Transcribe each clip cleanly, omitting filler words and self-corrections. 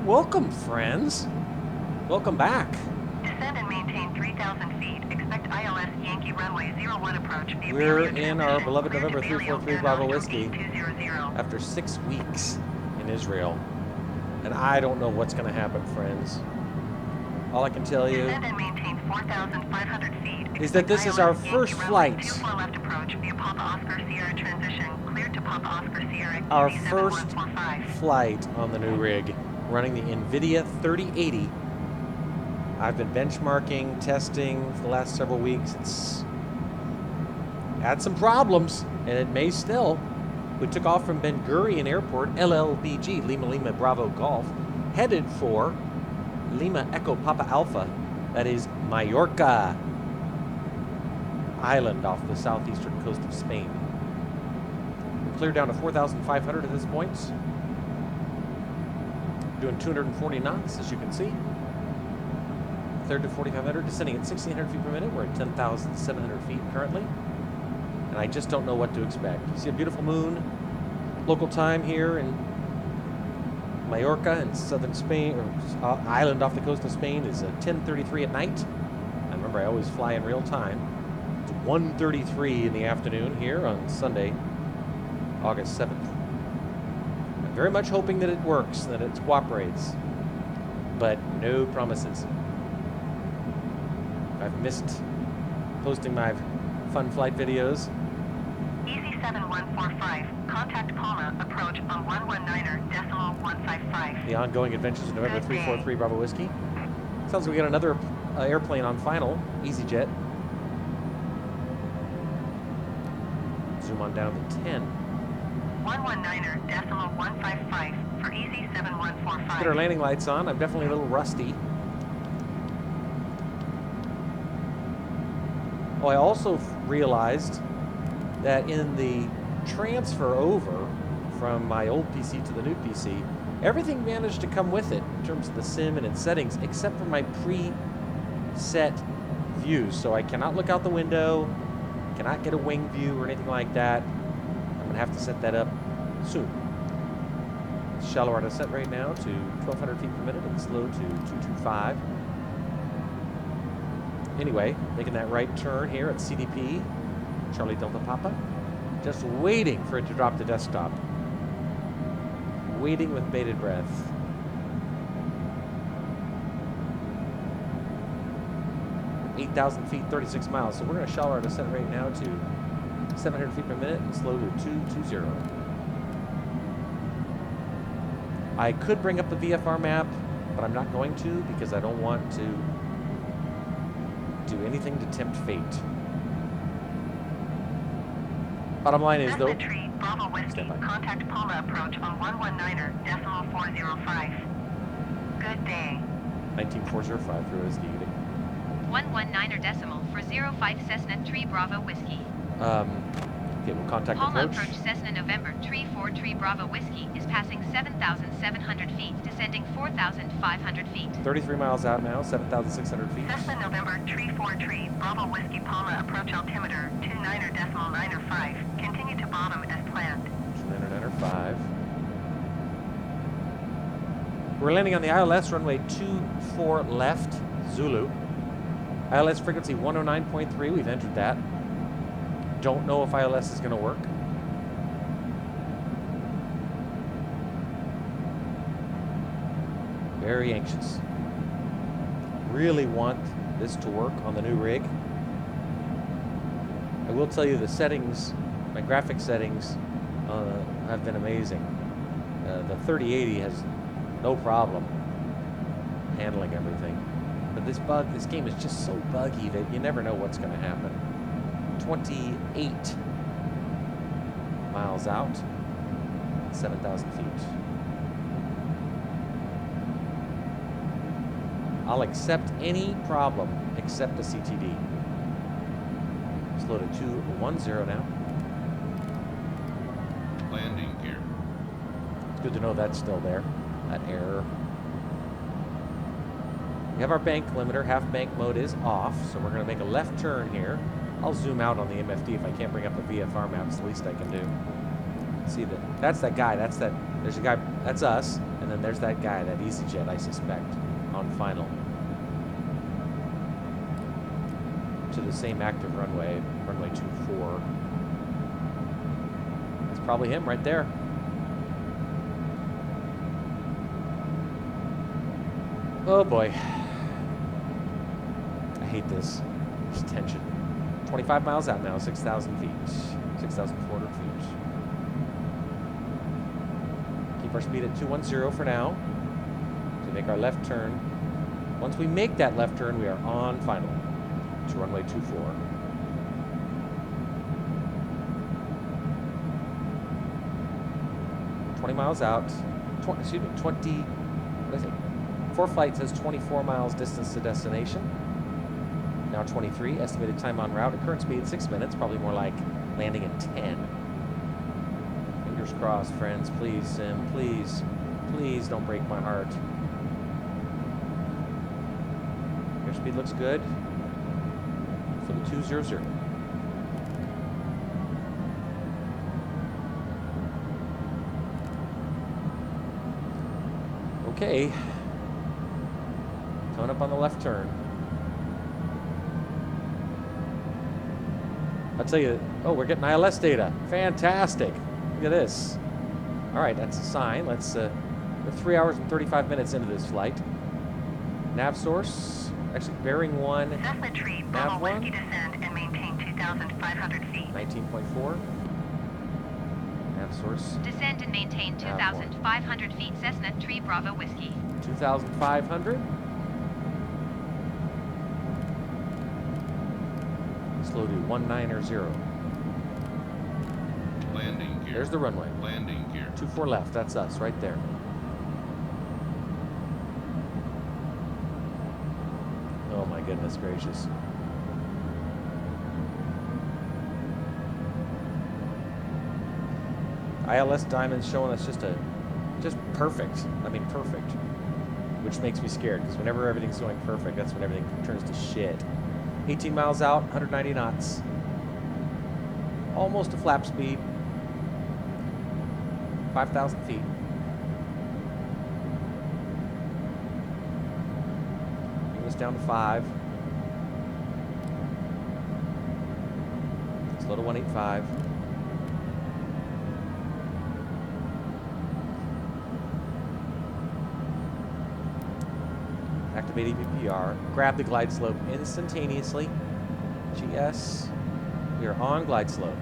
Welcome, friends. Welcome back. Descend and maintain 3,000 feet. Expect ILS Yankee runway 01 approach. We're in our beloved November 343 Bravo Whiskey after 6 weeks in Israel. And I don't know what's going to happen, friends. All I can tell you Descend and maintain 4,500 feet. is that this is our first flight. 24 left approach via Papa Oscar Sierra transition. Cleared to Papa Oscar Sierra. Our first flight on the new rig, running the NVIDIA 3080. I've been benchmarking, testing for the last several weeks. It's had some problems, and it may still. We took off from Ben Gurion Airport, LLBG, Lima Lima Bravo Golf, headed for Lima Echo Papa Alpha, that is Mallorca Island off the southeastern coast of Spain. We're cleared down to 4,500 at this point. Doing 240 knots, as you can see. Cleared to 4,500, descending at 1,600 feet per minute. We're at 10,700 feet currently. And I just don't know what to expect. You see a beautiful moon. Local time here in Mallorca in southern Spain, or island off the coast of Spain, is 10:33 at night. I remember I always fly in real time. It's 1:33 in the afternoon here on Sunday, August 7th. I'm very much hoping that it works, that it cooperates, but no promises. I've missed posting my fun flight videos. Easy 7145. Contact Palma. Approach on 119.155. The ongoing adventures of November 343 Bravo Whiskey. Sounds like we got another airplane on final. EasyJet. Zoom on down to 10. 119.155 for Easy 7145. Get our landing lights on. I'm definitely a little rusty. Oh, I also realized that in the transfer over from my old PC to the new PC, everything managed to come with it in terms of the sim and its settings, except for my preset views. So I cannot look out the window, cannot get a wing view or anything like that. I'm going to have to set that up soon. Shallow descent right now to 1,200 feet per minute and slow to 225. Anyway, making that right turn here at CDP, Charlie Delta Papa. Just waiting for it to drop the desktop. Waiting with bated breath. Eight 8,000 feet, 36 miles. So we're going to shallow our descent right now to 700 feet per minute and slow to 220. I could bring up the VFR map, but I'm not going to because I don't want to do anything to tempt fate. Bottom line is, though, Bravo Whiskey, contact Palma approach on 119.405. Good day. 19405 for Whiskey. 119.405 Cessna 3 Bravo Whiskey. Okay, we'll contact Palma approach. Cessna November 343 Bravo Whiskey is passing 7,700 feet, descending 4,500 feet. 33 miles out now, 7,600 feet. Cessna November 343 Bravo Whiskey Palma approach altimeter 29.905. Continue to bottom as planned. 29.905. We're landing on the ILS runway 24 left, Zulu. ILS frequency 109.3, we've entered that. Don't know if ILS is going to work. Very anxious. Really want this to work on the new rig. I will tell you the settings, my graphic settings have been amazing. The 3080 has no problem handling everything. But this game is just so buggy that you never know what's going to happen. 28 miles out, 7,000 feet. I'll accept any problem except a CTD. Slow to 210 now. Landing gear. It's good to know that's still there, that error. We have our bank limiter, half bank mode is off, so we're going to make a left turn here. I'll zoom out on the MFD if I can't bring up the VFR map. It's the least I can do. See that's that guy. That's that There's a guy, that's us, and then there's that guy, that EasyJet, I suspect, on final. To the same active runway, runway 24. That's probably him right there. Oh boy. I hate this. There's tension. 25 miles out now, 6,000 feet. 6,400 feet. Keep our speed at 210 for now. To make our left turn. Once we make that left turn, we are on final to runway 24. Miles out. 20. What is it? For flight says 24 miles distance to destination. Now 23. Estimated time en route at current speed 6 minutes. Probably more like landing at 10. Fingers crossed, friends. Please, Sim. Please. Please don't break my heart. Airspeed looks good. For the 200. Okay. Coming up on the left turn. I'll tell you, oh, we're getting ILS data. Fantastic. Look at this. All right, that's a sign. Let's, we're 3 hours and 35 minutes into this flight. Nav source, actually bearing 1. Cessna Tree, Bravo Whiskey descend and maintain 2,500 feet. 19.4. Nav source. Descend and maintain 2,500 feet. Cessna Tree Bravo Whiskey. 2,500. Slow to 190. Landing gear. There's the runway. Landing gear. 24 left. That's us right there. Oh my goodness gracious. ILS Diamond's showing us just perfect. I mean perfect. Which makes me scared because whenever everything's going perfect, that's when everything turns to shit. 18 miles out, 190 knots. Almost a flap speed. 5,000 feet. Bring this down to 5. Slow to 185. Activate EVPR. Grab the glide slope instantaneously. GS. We are on glide slope.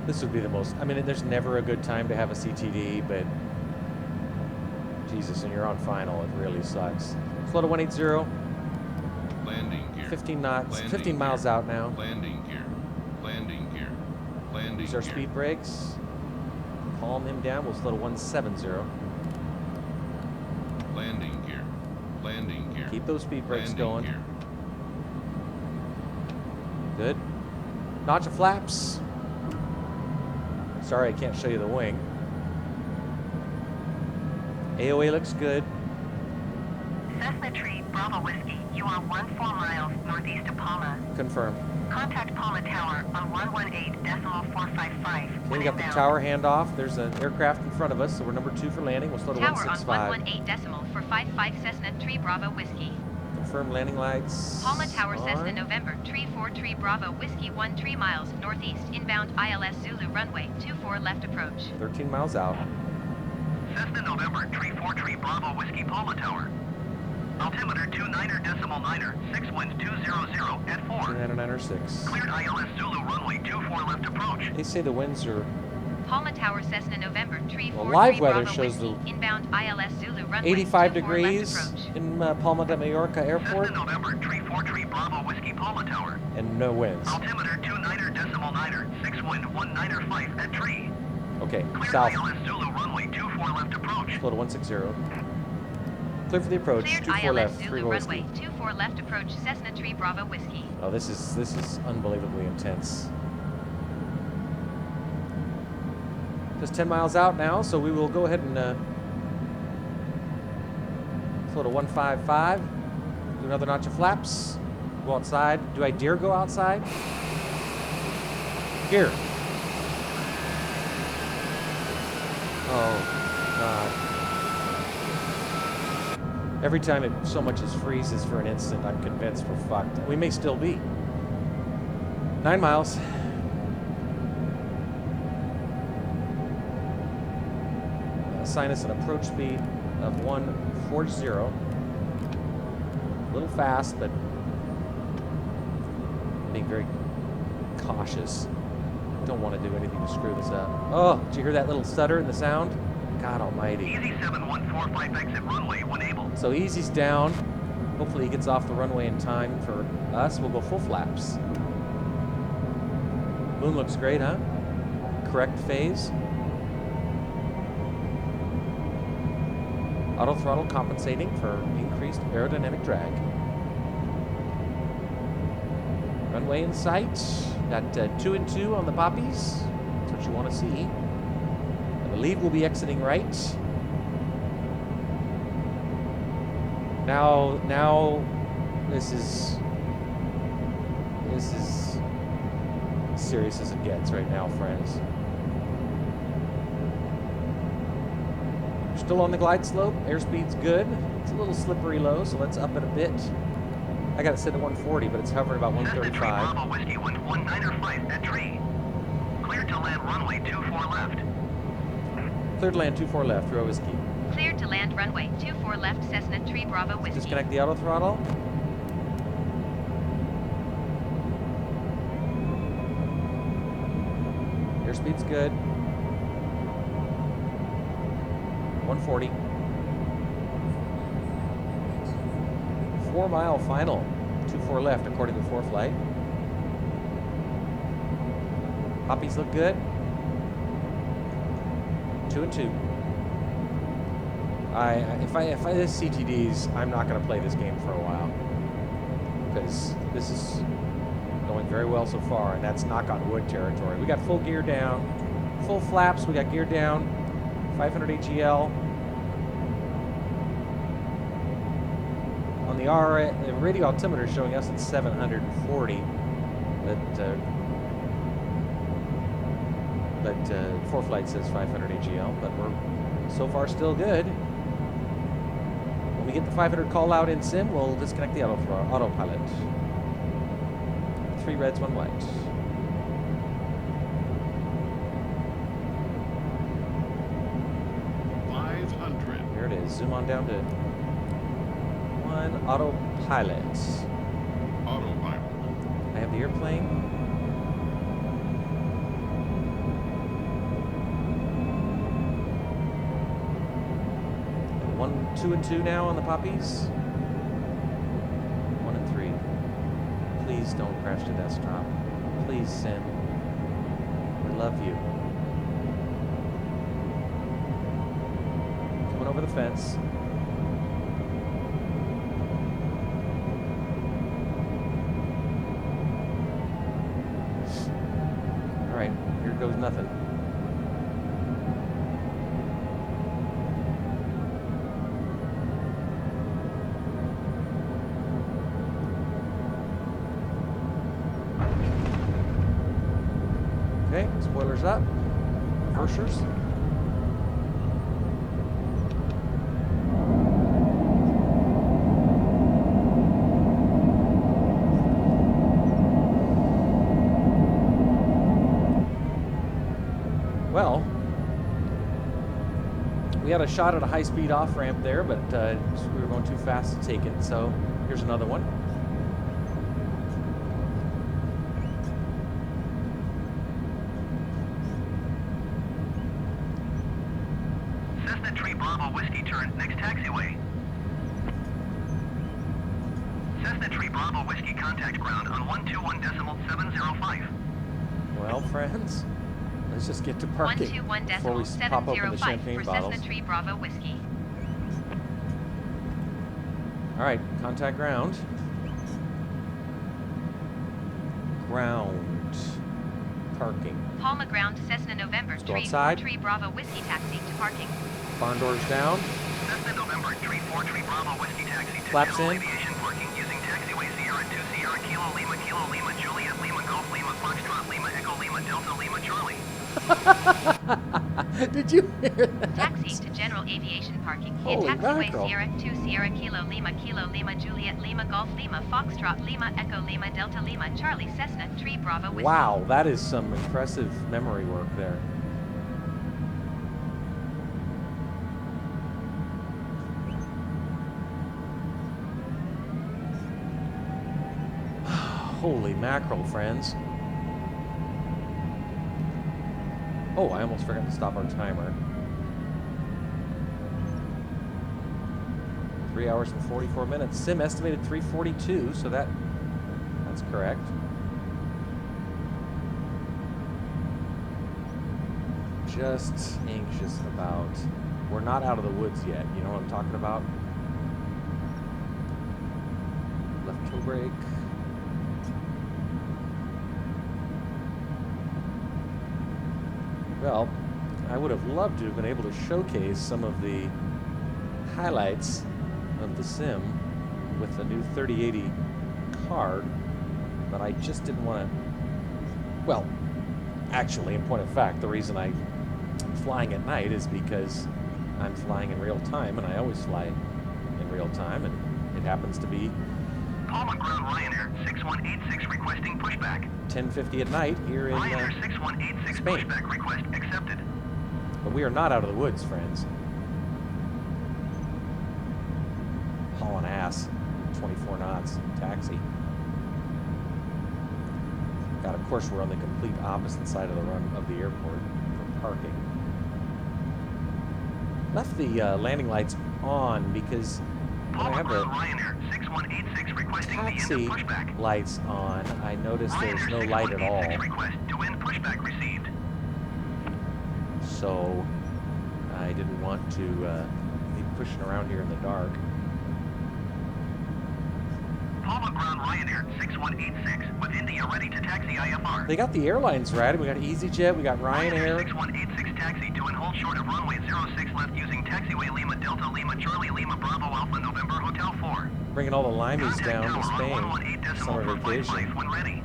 This would be the most, I mean, there's never a good time to have a CTD, but Jesus, and you're on final, it really sucks. Slow to 180. Landing gear. 15 knots, Landing 15 miles gear. out now. Landing gear. Landing gear. Landing Use our gear. speed brakes. Calm him down, we'll slow to 170. Landing gear. Landing gear. Keep those speed brakes Landing going. gear. Good. Notch of flaps. Sorry, I can't show you the wing. AOA looks good. Cessna Tree, Bravo Whiskey. You are 14 miles northeast of Palma. Confirm. Contact Palma Tower on 118.455. Okay, we got the tower handoff. There's an aircraft in front of us, so we're number 2 for landing. We'll slow to Tower on 165. 118.455 Cessna Tree Bravo Whiskey. Confirm landing lights. Palma Tower Cessna on. November Tree 4 Tree Bravo Whiskey 1 3 miles northeast inbound ILS Zulu runway 24 left approach. 13 miles out. Cessna November Tree 4 Tree Bravo Whiskey Palma Tower. Altimeter 29.9er, 6 winds 200 at 4. 296. Cleared ILS Zulu runway 24 left approach. They say the winds are Palma Tower Cessna November Tree 4 Well, live Tree weather Bravo shows Whiskey the inbound ILS Zulu runway 85 24 left degrees approach. in Palma de Mallorca Airport Cessna November Tree 4 Tree Bravo Whiskey Palma Tower. and no winds. Altimeter 29.9er, 6 wind 195 at tree. Okay, Cleared south. ILS Zulu runway 24 left approach. Slow to 160. Clear for the approach. Cleared 24 ILS left. 3 Zulu whiskey. runway 24 left approach Cessna Tree Bravo Whiskey. Oh, this is unbelievably intense. Just 10 miles out now, so we will go ahead and slow to 155. Do another notch of flaps. Go outside. Do I dare go outside? Here. Oh, God. Every time it so much as freezes for an instant, I'm convinced we're fucked. We may still be. 9 miles. Assign us an approach speed of 140. A little fast, but being very cautious. Don't want to do anything to screw this up. Oh, did you hear that little stutter in the sound? God almighty. Easy 7145 exit runway when able. So Easy's down. Hopefully he gets off the runway in time for us. We'll go full flaps. Moon looks great, huh? Correct phase. Auto throttle compensating for increased aerodynamic drag. Runway in sight. Got 2 and 2 on the poppies. That's what you want to see. I believe we'll be exiting right. Now, this is serious as it gets right now, friends. We're still on the glide slope. Airspeed's good. It's a little slippery low, so let's up it a bit. I got it set to 140, but it's hovering about 135. Bravo Whiskey 119 at tree. Cleared to land runway 24 left. Cleared to land 24 left, throw whiskey. Cleared to land runway 24 left, Cessna 3 Bravo Whiskey. Disconnect the auto throttle. Airspeed's good. 140. 4 mile final. 24 left according to ForeFlight. Poppies look good. 2 and 2. If I this CTDs, I'm not going to play this game for a while because this is going very well so far, and that's knock on wood territory. We got full gear down, full flaps. We got gear down, 500 AGL. On the the radio altimeter is showing us at 740, but ForeFlight says 500 AGL. But we're so far still good. When we get the 500 call out in sim, we'll disconnect the autopilot. 3 reds, 1 white. Here it is. Zoom on down to 1 autopilot. Autopilot. I have the airplane. And 2 and 2 now on the poppies. 1 and 3. Please don't crash to desktop. Please, Sim. We love you. Coming over the fence. All right, here goes nothing. Okay, spoilers up. Reversers. Well, we had a shot at a high-speed off-ramp there, but we were going too fast to take it, so here's another one. Cessna 3 Bravo Whiskey turn, next taxiway. Cessna 3 Bravo Whiskey contact ground on 121.705. Well, friends, let's just get to parking before we pop open the 121.705 champagne for bottles. Cessna 3 Bravo Whiskey. All right, contact ground. Ground. Parking. Palma ground, Cessna November go 3 outside. 3 Bravo Whiskey taxi to parking. Barn doors down. Cessna November 343 Bravo Whiskey taxi to Flaps General in. Aviation parking using taxiway Sierra 2 Sierra Kilo Lima Juliet Lima Golf Lima Foxtrot Lima Echo Lima Delta Lima Charlie. Did you hear that? Taxi to general aviation parking via Holy taxiway mackerel. Sierra 2 Sierra Kilo Lima Juliet Lima Golf Lima Foxtrot Lima Echo Lima Delta Lima Charlie Cessna Tree Bravo Whiskey. Wow, that is some impressive memory work there. Holy mackerel, friends. Oh, I almost forgot to stop our timer. 3 hours and 44 minutes. Sim estimated 342, so that's correct. Just anxious about... We're not out of the woods yet. You know what I'm talking about? Left toe brake. Well, I would have loved to have been able to showcase some of the highlights of the sim with the new 3080 card, but I just didn't want to... Well, actually, in point of fact, the reason I'm flying at night is because I'm flying in real time, and I always fly in real time, and it happens to be Palma Ground Ryanair 6186 requesting pushback. 10:50 at night here in Ryanair 6186 Spain. pushback request accepted. But we are not out of the woods, friends. Hauling ass, 24 knots, taxi. God, of course, we're on the complete opposite side of the run of the airport for parking. Left the landing lights on because when I Palma have Ground the Ryanair 6186 requesting the end taxi of pushback. lights on, I notice there's Ryanair no light at all. 6186 request to end pushback received. So I didn't want to be pushing around here in the dark. Palma Ground Ryanair 6186 with India ready to taxi IFR. They got the airlines right. We got EasyJet, we got Ryanair Ryanair. 6186 taxi to and hold short of runway 06 left using taxiway Lima Delta Lima Charlie Lima Bravo Alpha November Hotel 4. Bringing all the limeys Contact down to tower on Spain. 118.455 Summer vacation. when ready.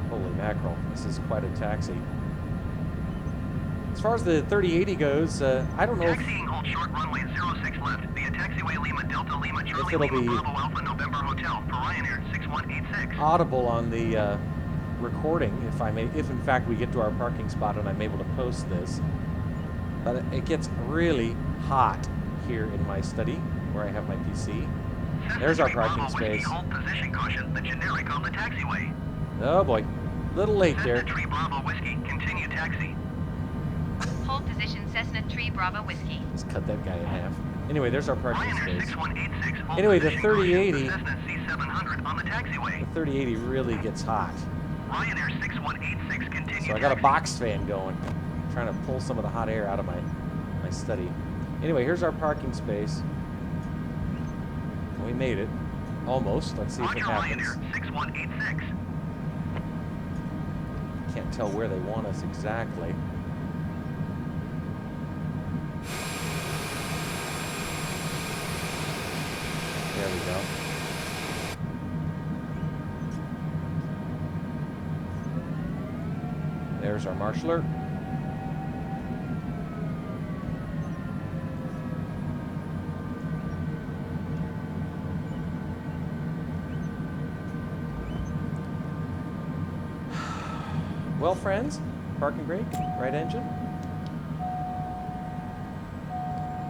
Holy mackerel, this is quite a taxi. As far as the 3080 goes, I don't know if Taxiing hold short runway 06 left via taxiway Lima Delta Lima Charlie it'll Lima be Bravo Alpha November Hotel for Ryanair 6186. audible on the recording, if in fact we get to our parking spot and I'm able to post this. But it gets really hot here in my study where I have my PC. There's our parking Bravo Whiskey, space. hold position caution, the generic on the taxiway. Oh boy, little late Cessna there. Tree Bravo Whiskey, continue taxi. Hold position Cessna Tree Bravo Whiskey. Let's cut that guy in half. Anyway, there's our parking Ryanair space. 6186, hold Anyway, the position caution, 3080 Cessna C700 on the taxiway. The 3080 really gets hot. Ryanair 6186, continue So I got a taxi. box fan going, trying to pull some of the hot air out of my study. Anyway, here's our parking space. We made it. Almost. Let's see if it Roger, happens. Ryanair 6186. Can't tell where they want us exactly. There we go. There's our marshaller. Well, friends, parking brake, right engine.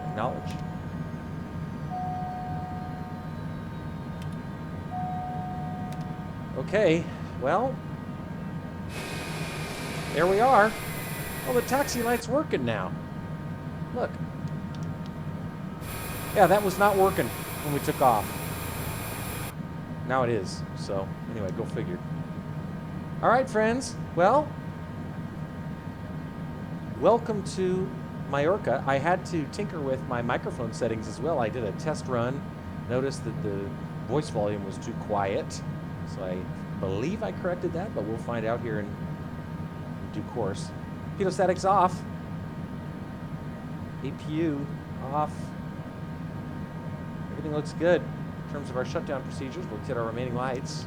Acknowledge. Okay, well, there we are. Oh, the taxi light's working now. Look. Yeah, that was not working when we took off. Now it is. So, anyway, go figure. All right, friends. Well, welcome to Mallorca. I had to tinker with my microphone settings as well. I did a test run. Noticed that the voice volume was too quiet. So I believe I corrected that, but we'll find out here in due course. Pedostatics off. APU off. Everything looks good. In terms of our shutdown procedures, we'll get our remaining lights.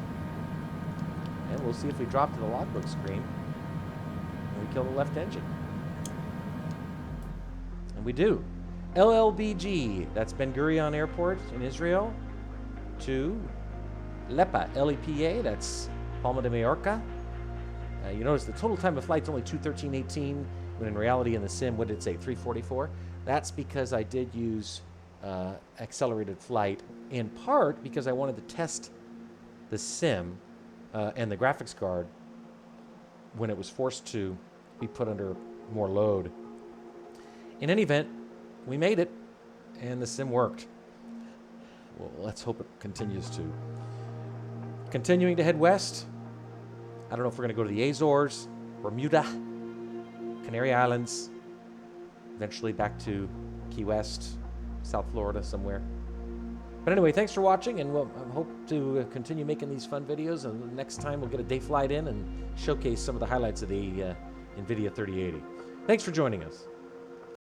And we'll see if we drop to the logbook screen and we kill the left engine. And we do. LLBG, that's Ben Gurion Airport in Israel, to LEPA, L-E-P-A, that's Palma de Mallorca. You notice the total time of flight's only 2:13:18, when in reality in the sim, what did it say, 3:44? That's because I did use accelerated flight, in part because I wanted to test the sim and the graphics card when it was forced to be put under more load. In any event, we made it, and the sim worked. Well, let's hope it continues to. Continuing to head west. I don't know if we're going to go to the Azores, Bermuda, Canary Islands, eventually back to Key West, South Florida somewhere. But anyway, thanks for watching, and we'll hope to continue making these fun videos. And next time we'll get a day flight in and showcase some of the highlights of the NVIDIA 3080. Thanks for joining us.